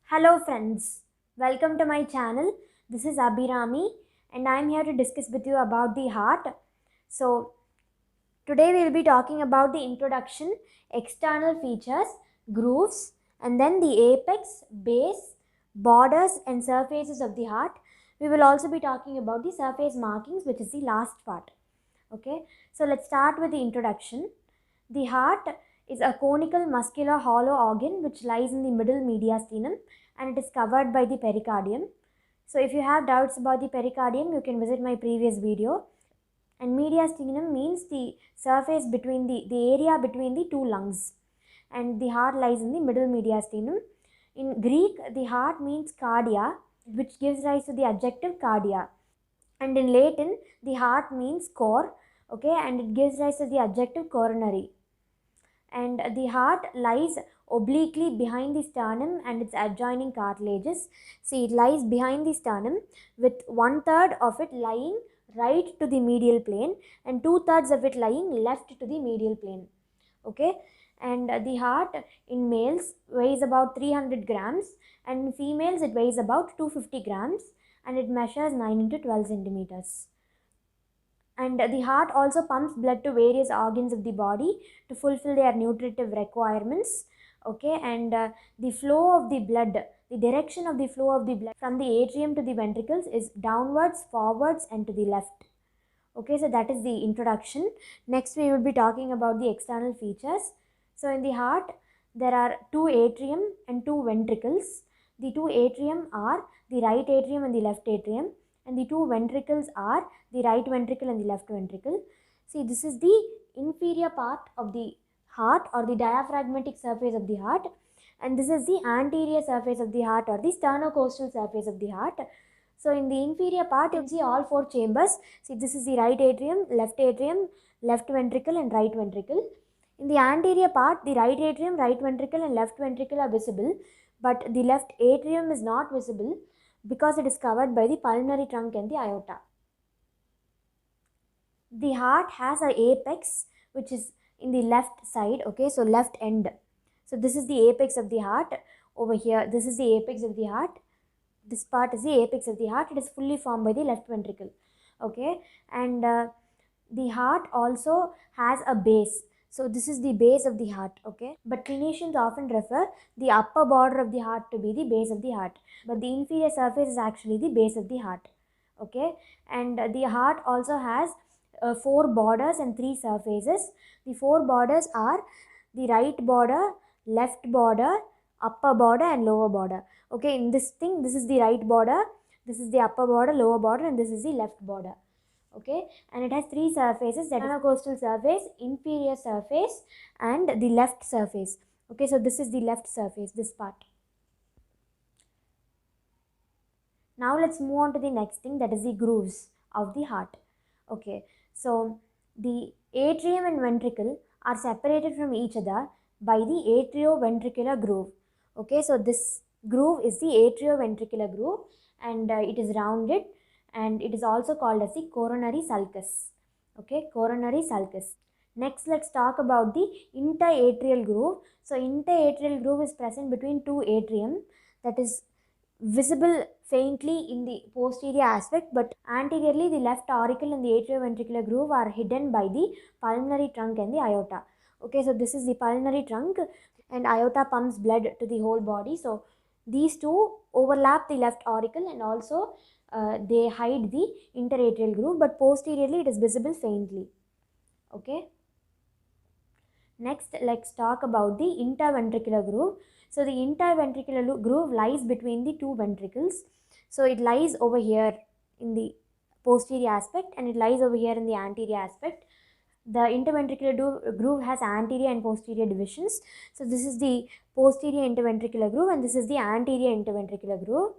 Hello friends, welcome to my channel. This is Abhirami and I am here to discuss with you about the heart. So today we will be talking about the introduction, external features, grooves, and then the apex, base, borders and surfaces of the heart. We will also be talking about the surface markings, which is the last part. Okay, so let's start with the introduction. The heart is a conical muscular hollow organ which lies in the middle mediastinum and it is covered by the pericardium. So if you have doubts about the pericardium, you can visit my previous video. And mediastinum means the surface between the area between the two lungs. And the heart lies in the middle mediastinum. In Greek, the heart means cardia, which gives rise to the adjective cardia. And in Latin, the heart means cor, okay, and it gives rise to the adjective coronary. And the heart lies obliquely behind the sternum and its adjoining cartilages. See, it lies behind the sternum with 1/3 of it lying right to the medial plane and 2/3 of it lying left to the medial plane. Okay, and the heart in males weighs about 300 grams and in females it weighs about 250 grams and it measures 9 into 12 centimeters. And the heart also pumps blood to various organs of the body to fulfill their nutritive requirements. Okay, and the flow of the blood, the direction of the flow of the blood from the atrium to the ventricles is downwards, forwards and to the left. Okay, so that is the introduction. Next we will be talking about the external features. So in the heart there are two atrium and two ventricles. The two atrium are the right atrium and the left atrium, and the two ventricles are the right ventricle and the left ventricle. See, this is the inferior part of the heart or the diaphragmatic surface of the heart, and this is the anterior surface of the heart or the sternocostal surface of the heart. So in the inferior part, you see all four chambers. See, this is the right atrium, left ventricle and right ventricle. In the anterior part, the right atrium, right ventricle and left ventricle are visible, but the left atrium is not visible because it is covered by the pulmonary trunk and the aorta. The heart has an apex which is in the left side, okay, so left end. So this is the apex of the heart over here. This is the apex of the heart. This part is the apex of the heart. It is fully formed by the left ventricle. Okay, and the heart also has a base. So this is the base of the heart. Okay, but clinicians often refer the upper border of the heart to be the base of the heart, but the inferior surface is actually the base of the heart. Okay, and the heart also has four borders and three surfaces. The four borders are the right border, left border, upper border and lower border. Okay, in this thing, this is the right border, this is the upper border, lower border and this is the left border. Okay, and it has three surfaces, that is sternocostal surface, inferior surface and the left surface. Okay, so this is the left surface, this part. Now let's move on to the next thing, that is the grooves of the heart. Okay, so the atrium and ventricle are separated from each other by the atrioventricular groove. Okay, so this groove is the atrioventricular groove and it is rounded and it is also called as the coronary sulcus. Okay, coronary sulcus. Next, let's talk about the interatrial groove. So interatrial groove is present between two atrium, that is visible faintly in the posterior aspect, but anteriorly the left auricle and the atrioventricular groove are hidden by the pulmonary trunk and the aorta. Okay, so this is the pulmonary trunk and aorta pumps blood to the whole body. So these two overlap the left auricle and also they hide the interatrial groove, but posteriorly it is visible faintly. Okay. Next, let's talk about the interventricular groove. So the interventricular groove lies between the two ventricles. So it lies over here in the posterior aspect and it lies over here in the anterior aspect. The interventricular groove has anterior and posterior divisions. So this is the posterior interventricular groove and this is the anterior interventricular groove.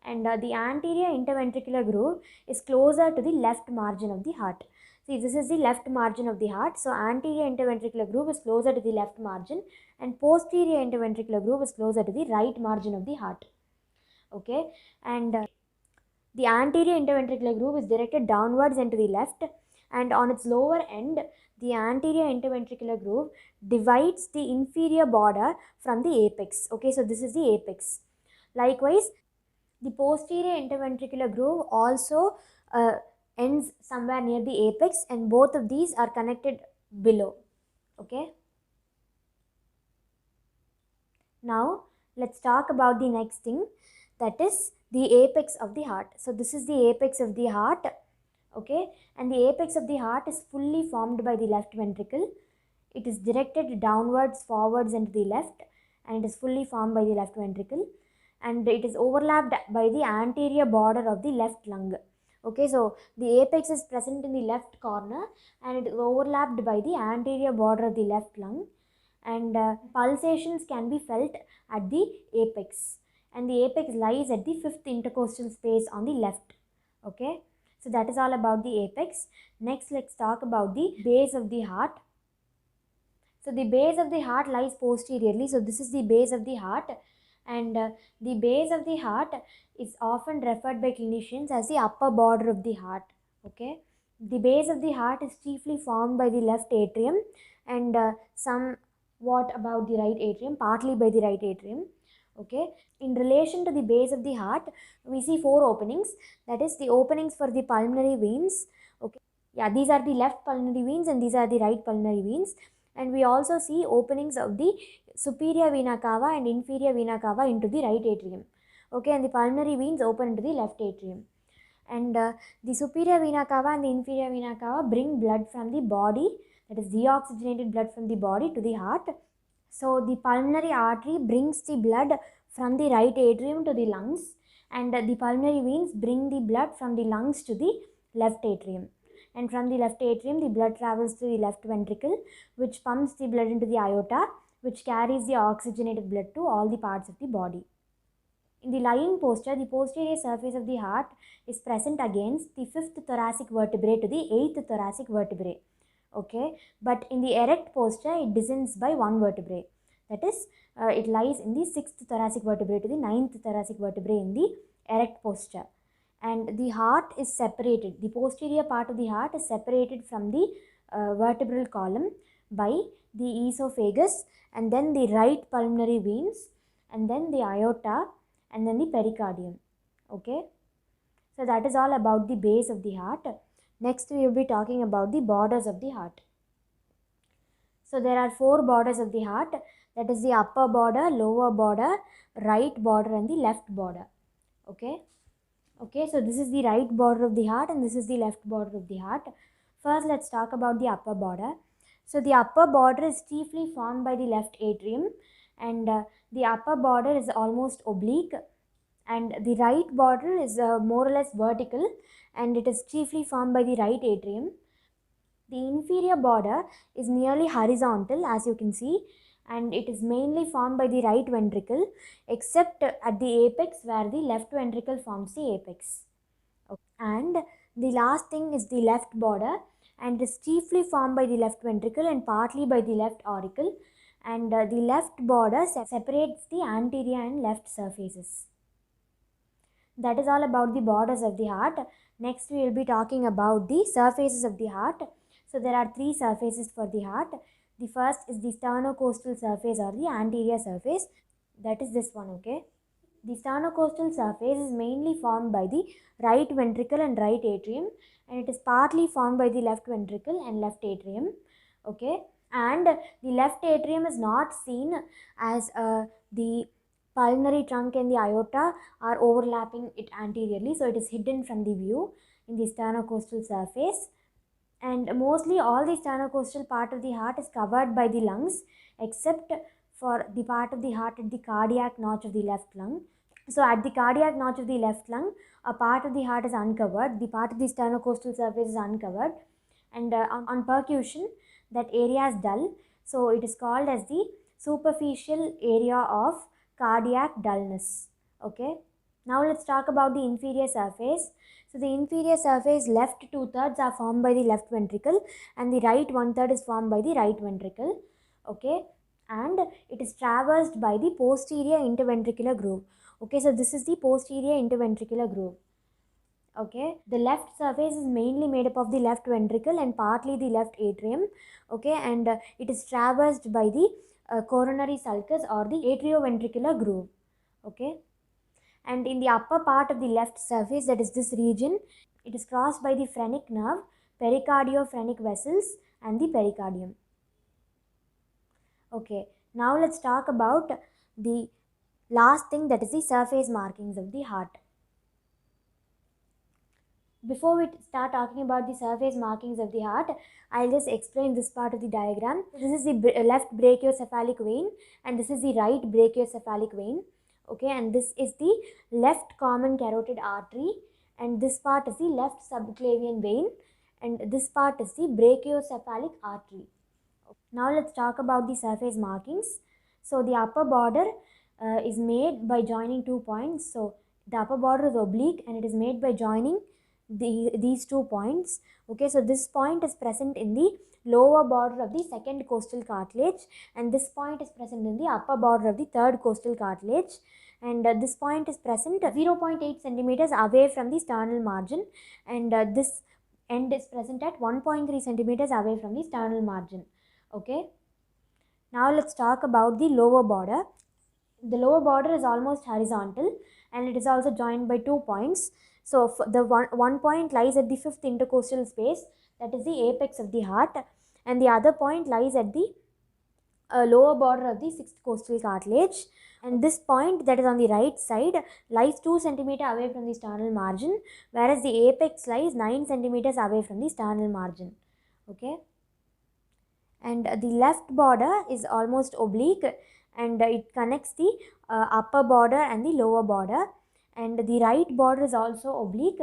And the anterior interventricular groove is closer to the left margin of the heart. See, this is the left margin of the heart. So anterior interventricular groove is closer to the left margin and posterior interventricular groove is closer to the right margin of the heart. Okay, and the anterior interventricular groove is directed downwards and to the left, and on its lower end, the anterior interventricular groove divides the inferior border from the apex. Okay, so this is the apex. Likewise, the posterior interventricular groove also ends somewhere near the apex, and both of these are connected below. Okay. Now let's talk about the next thing, that is the apex of the heart. So this is the apex of the heart. Okay, and the apex of the heart is fully formed by the left ventricle. It is directed downwards, forwards, and to the left, and it is fully formed by the left ventricle, and it is overlapped by the anterior border of the left lung. Okay, so the apex is present in the left corner, and it is overlapped by the anterior border of the left lung, and pulsations can be felt at the apex, and the apex lies at the fifth intercostal space on the left. Okay, so that is all about the apex. Next, let's talk about the base of the heart. So the base of the heart lies posteriorly. So this is the base of the heart, and the base of the heart is often referred by clinicians as the upper border of the heart. Okay, the base of the heart is chiefly formed by the left atrium, and somewhat about the right atrium, partly by the right atrium. Okay, in relation to the base of the heart, we see four openings, that is the openings for the pulmonary veins. Okay, yeah, these are the left pulmonary veins and these are the right pulmonary veins, and we also see openings of the superior vena cava and inferior vena cava into the right atrium. Okay, and the pulmonary veins open into the left atrium, and the superior vena cava and the inferior vena cava bring blood from the body, that is deoxygenated blood from the body, to the heart. So the pulmonary artery brings the blood from the right atrium to the lungs, and the pulmonary veins bring the blood from the lungs to the left atrium. And from the left atrium, the blood travels to the left ventricle, which pumps the blood into the aorta, which carries the oxygenated blood to all the parts of the body. In the lying posture, the posterior surface of the heart is present against the fifth thoracic vertebrae to the eighth thoracic vertebrae. Okay, but in the erect posture, it descends by one vertebrae. That is, it lies in the sixth thoracic vertebrae to the ninth thoracic vertebrae in the erect posture. And the heart is separated. The posterior part of the heart is separated from the vertebral column by the esophagus, and then the right pulmonary veins, and then the aorta, and then the pericardium. Okay, so that is all about the base of the heart. Next, we will be talking about the borders of the heart. So there are four borders of the heart, that is the upper border, lower border, right border, and the left border. Okay, so this is the right border of the heart and this is the left border of the heart. First, let's talk about the upper border. So the upper border is chiefly formed by the left atrium, and the upper border is almost oblique, and the right border is more or less vertical, and it is chiefly formed by the right atrium. The inferior border is nearly horizontal, as you can see, and it is mainly formed by the right ventricle, except at the apex where the left ventricle forms the apex. And the last thing is the left border, and it is chiefly formed by the left ventricle and partly by the left auricle, and the left border separates the anterior and left surfaces. That is all about the borders of the heart. Next, we will be talking about the surfaces of the heart. So there are three surfaces for the heart. The first is the sternocostal surface or the anterior surface. That is this one. Okay, the sternocostal surface is mainly formed by the right ventricle and right atrium, and it is partly formed by the left ventricle and left atrium. Okay, and the left atrium is not seen as the pulmonary trunk and the aorta are overlapping it anteriorly, so it is hidden from the view in the sternocostal surface. And mostly all the sternocostal part of the heart is covered by the lungs, except for the part of the heart at the cardiac notch of the left lung. So at the cardiac notch of the left lung, a part of the heart is uncovered, the part of the sternocostal surface is uncovered, and on percussion, that area is dull, so it is called as the superficial area of cardiac dullness. Okay, now let's talk about the inferior surface. So the inferior surface, left 2/3 are formed by the left ventricle, and the right 1/3 is formed by the right ventricle. Okay, and it is traversed by the posterior interventricular groove. Okay, so this is the posterior interventricular groove. Okay, the left surface is mainly made up of the left ventricle and partly the left atrium. Okay, and it is traversed by the coronary sulcus or the atrioventricular groove. Okay, and in the upper part of the left surface, that is this region, it is crossed by the phrenic nerve, pericardiophrenic vessels and the pericardium. Okay, now let's talk about the last thing, that is the surface markings of the heart. Before we start talking about the surface markings of the heart, I'll just explain this part of the diagram. This is the left brachiocephalic vein and this is the right brachiocephalic vein. Okay, and this is the left common carotid artery and this part is the left subclavian vein and this part is the brachiocephalic artery. Now let's talk about the surface markings. So the upper border is made by joining 2 points. So the upper border is oblique and it is made by joining these 2 points. Okay, so this point is present in the lower border of the second costal cartilage and this point is present in the upper border of the third costal cartilage, and this point is present 0.8 centimeters away from the sternal margin, and this end is present at 1.3 centimeters away from the sternal margin. Okay, now let's talk about the lower border. The lower border is almost horizontal and it is also joined by 2 points. So the one point lies at the fifth intercostal space, that is the apex of the heart, and the other point lies at the lower border of the sixth costal cartilage, and this point that is on the right side lies 2 centimeters away from the sternal margin, whereas the apex lies 9 centimeters away from the sternal margin. Okay, and the left border is almost oblique and it connects the upper border and the lower border, and the right border is also oblique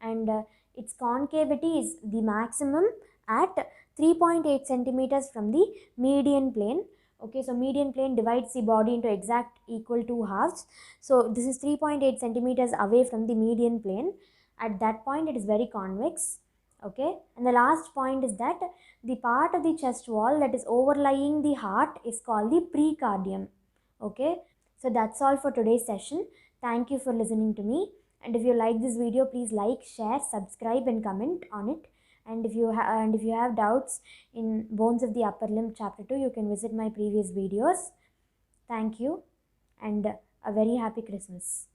and its concavity is the maximum at 3.8 centimeters from the median plane. Okay, so median plane divides the body into exact equal 2 halves. So this is 3.8 centimeters away from the median plane. At that point it is very convex. Okay, and the last point is that the part of the chest wall that is overlying the heart is called the precardium. Okay, so that's all for today's session. Thank you for listening to me, and if you like this video, please like, share, subscribe and comment on it. And if you have doubts in bones of the upper limb chapter 2, you can visit my previous videos. Thank you and a very happy Christmas.